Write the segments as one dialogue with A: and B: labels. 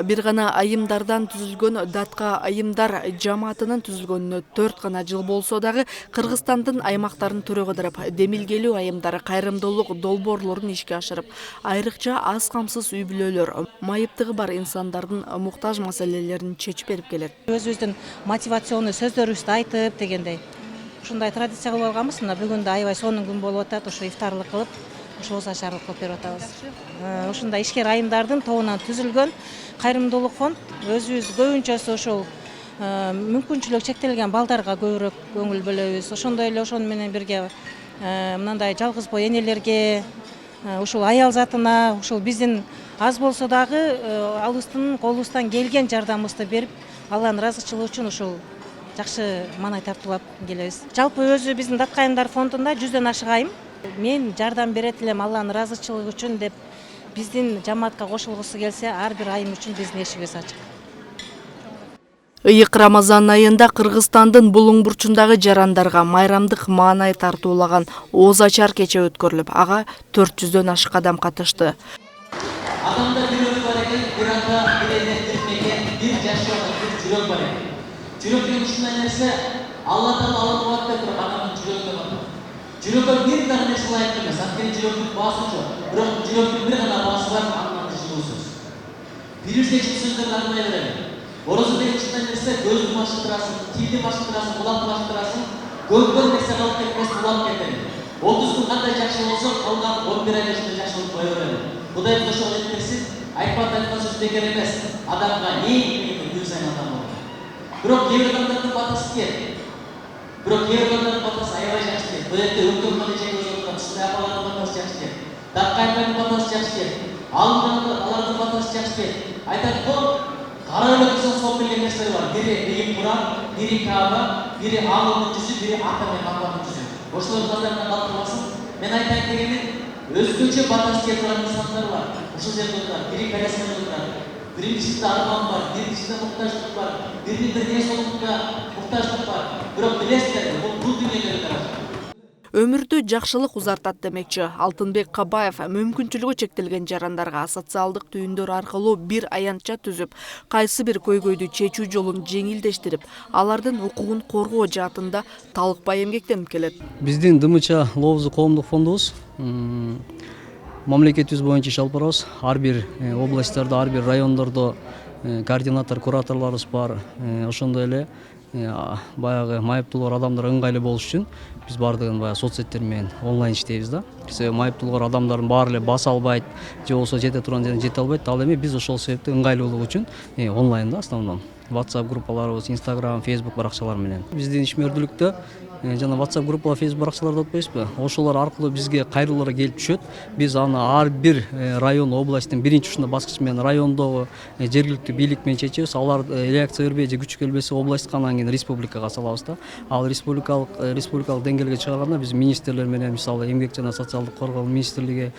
A: Бир гана айымдардан түзүлгөн датка айымдар жамаатынын түзүлгөнүнө 4 гана жыл болсо дагы Кыргызстандын аймактарын төрө кыдырып, демилгелүү айымдар кайрымдуулук долбоорлорун ишке ашырып, айрыкча аз камсыз үй бүлөлөр, майыптыгы бар инсандардын муктаж маселелерин чечип берип келет.
B: Өзүбүздүн мотивационный сөздөрүбүздү айтып дегендей. Ушундай традиция кылып алганбыз. Мына бүгүн да аябай сонун күн болуп атат. Ошо ифтарлык кылып, ошо оз ашарлык кылып берип атабыз. Ушундай ишкер айымдардын тобунан түзүлгөн кайрымдуулук фонд өзүбүз көбүнчөсү ошол мүмкүнчүлүгү чектелген балдарга көбүрөөк көңүл бөлөбүз. Ошондой эле ошону менен бирге мындай жалгыз бой энелерге, ушул аял затына, ушул биздин аз болсо дагы алыбыздын колубуздан келген жардамыбызды берип, Алланын ыраазычылыгы үчүн ушул жакшы маанай тартуулап келебиз. Жалпы өзү биздин Датка айымдар фондунда 100дөн ашык айым мен жардам берет элем Алланын ыраазычылыгы үчүн деп биздин жамаатка кошулгусу келсе, ар бир айым үчүн биздин эшигибиз ачык.
A: Ыйык Рамазан айында Кыргызстандын булуң бурчундагы жарандарга майрамдык маанай тартуулаган Ооз ачар кече өткөрүлүп, ага 400дөн ашык адам катышты.
C: Адамда bir ölü var ekan, bir ata, bir elettirmegen, bir yaşayan bir жүрөк бар ekan. Жүрөк деген ушундай нерсе, Алла Таала алып коет деп туруп адамдын жүрөгүнө бар. Жүрөккө бир дагы нерсе ылайык эмес. Анткени жүрөктүн баасы жок. Бирок жүрөктүн бир гана баасы бар, анын аты жылуу сөз. Бир секчи сөздөрдү арнай берем. Орозо деген ушундай нерсе, көздү машыктырасың, тилди машыктырасың, кулакты машыктырасың, көңгөн нерсе калып кетпес, улап кетет. 30 күн кандай жакшы болсо, калган 11 ай ичинде жакшылык кое берет. Кудайым ошол жеткенсиз, айткан сөз бекер эмес. Адамга эң күн сайын адам болот. Бирок кээ бир адамдардын батасы кет. Бирок кээ бир адамдардын батасы аябай жакшы кет. Бул жерде өктөм калечеги өзүнүн ушундай апалардын батасы жакшы кет. Датка айымдардын батасы жакшы кет. Алардын батасы жакшы кет. Айтат го, кара өлөксө соп келген нерселер бар. Бири Бейим Куран, бири Кааба, бири Алланын жүзү, бири ата менен апанын жүзү. Ошолордун назарынан калтырбасын. Мен айтайын дегеним, өзгөчө батасы кет турган инсандар бар. Ушул жерде отурат, бири Карасман отурат. Биринчисинде арман бар, биринчисинде муктаждык бар, биринин бир нерсеге муктаждык бар. Бирок билесиздерби, бул дүйнөдөгү тарап.
A: Өмүрдү жакшылык узартат демекчи Алтынбек Кабаев мүмкүнчүлүгү чектелген жарандарга социалдык түйүндөр аркылуу бир аянтча түзүп, кайсы бир көйгөйдү чечүү жолун жеңилдештирип, алардын укугун коргоо жаатында талыкпай эмгектенип келет.
D: Биздин ДМЧ Лоозу коомдук фондубуз мамлекетибиз боюнча иш алып барабыз. Ар бир областьтарда, ар бир райондордо координатор, кураторлорубуз бар. Ошондой эле баягы майыптуулар адамдар ыңгайлуу болуш үчүн биз бардыгын баягы соцсеттер менен онлайн иштейбиз да. Себеби майыптуулар адамдардын баары эле баса албайт, же болбосо жете турган жерден жете албайт. Ал эми биз ошол себептен ыңгайлуулук үчүн онлайн да основном. WhatsApp группаларыбыз, Instagram, Facebook баракчалар менен. Биздин ишмердүүлүктө жана WhatsApp группалар, Facebook баракчаларда отпойбузбу? Ошолор аркылуу бизге кайрылуулар келип түшөт. Биз аны ар бир район, областтын биринчи ушундай баскыч менен райондогу жергиликтүү бийлик менен чечебиз. Алар реакция бербей же күч келбесе областка, анан кийин республикага салабыз да. Ал республикалык деңгээлге чыгарганда биз министрлер менен, мисалы Эмгек жана социалдык коргоо министрлиги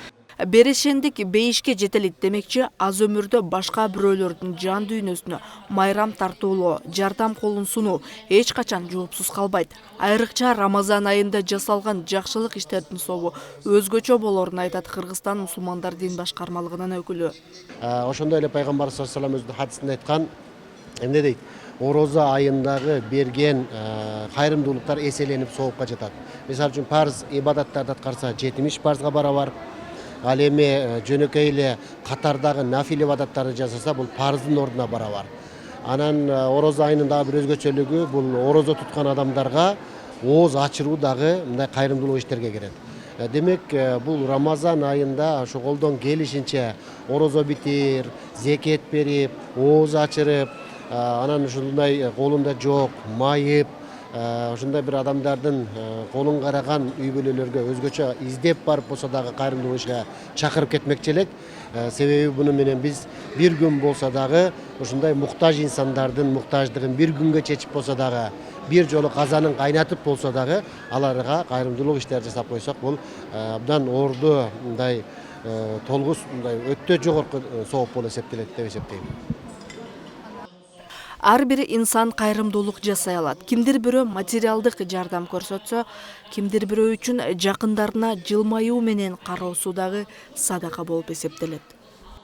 A: Берешендик бейишке жетелит демекчи аз өмүрдө башка бирөөлөрдүн жан дүйнөсүнө майрам тартуулоо, жардам колун сунуу эч качан жоопсуз калбайт. Айрыкча Рамазан айында жасалган жакшылык иштердин собу өзгөчө болорун айтат Кыргызстан мусулмандар дин башкармалыгынын өкүлү.
E: Ошондой эле пайгамбар саллаллаху алейхи вассалам өзүнүн хадисинде айткан, эмне дейт? Орозо айындагы берген кайрымдуулуктар эселенип соопка жатат. Мисалы үчүн парз ибадаттарды аткарса 70 парзга барабар. Ал эми жөнөкөй эле катардагы нафил ибадаттарды жасаса, бул парздын ордуна барабар. Анан орозо айынын дагы бир өзгөчөлүгү, бул орозо туткан адамдарга ооз ачыруу дагы мындай кайрымдуулук иштерге кирет. Демек, бул Рамазан айында ошо колдон келишинче орозо битир, зекет берип, ооз ачырып, анан ушундай колунда жок, майып, ошондой бир адамдардын колун караган үй бүлөлөргө өзгөчө издеп барып болсо дагы кайрымдуулук ишке чакырып кетмекчи элек. Себеби буну менен биз бир күн болсо дагы ушундай муктаж инсандардын муктаждыгын бир күнгө чечип болсо дагы, бир жолу казанын кайнатып болсо дагы аларга кайрымдуулук иштерди жасап койсок, бул абдан орду мындай толгус мындай өтө жогорку сооп болуп эсептелет деп эсептейм.
A: Ар бир инсан кайрымдуулук жасай алат. Кимдир бирөө материалдык жардам көрсөтсө, кимдир бирөө үчүн жакындарына жылмаюу менен кароосу дагы садака болуп эсептелет.